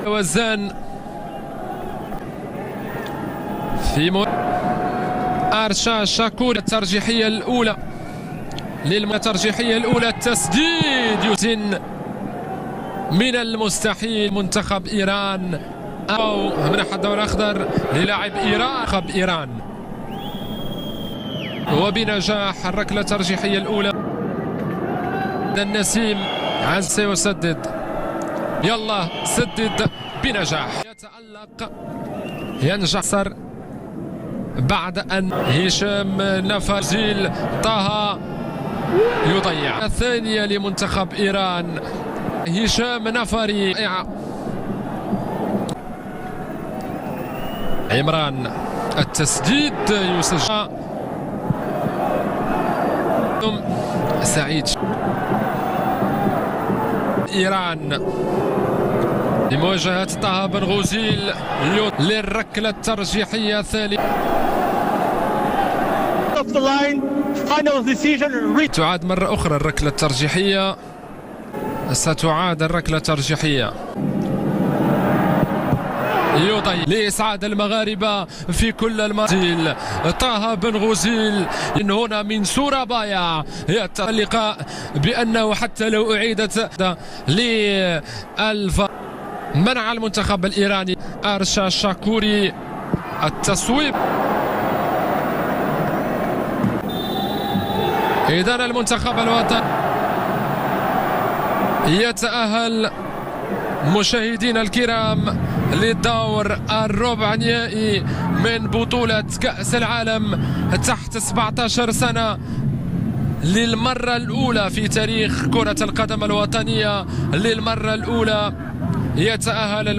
وزان في أرشا شاكور. الترجيحية الأولى التسديد يزن من المستحيل. منتخب إيران أو منح الدور الأخضر للاعب إيران وبنجاح الركلة الترجيحية الأولى. النسيم عز سيسدد، يلا سدد بنجاح. يتألق ينجح بعد أن هشام نفازيل طه يضيع. الثانية لمنتخب إيران هشام نفري. عمران التسديد يسجل. سعيد إيران لمواجهة طه بن غوزيل للركلة الترجيحية الثالثة. تعاد مرة أخرى الركلة الترجيحية، ستعاد الركلة الترجيحية. يضيع لإسعاد المغاربة في كل المنازل. طه بن غوزيل من هنا من سورابايا اللقاء بأنه حتى لو أعيدت منع المنتخب الإيراني أرشا شاكوري التصويب. إذن المنتخب الوطني يتأهل مشاهدينا الكرام للدور الربع نهائي من بطولة كأس العالم تحت 17 سنة. للمرة الأولى في تاريخ كرة القدم الوطنية، للمرة الأولى يتأهل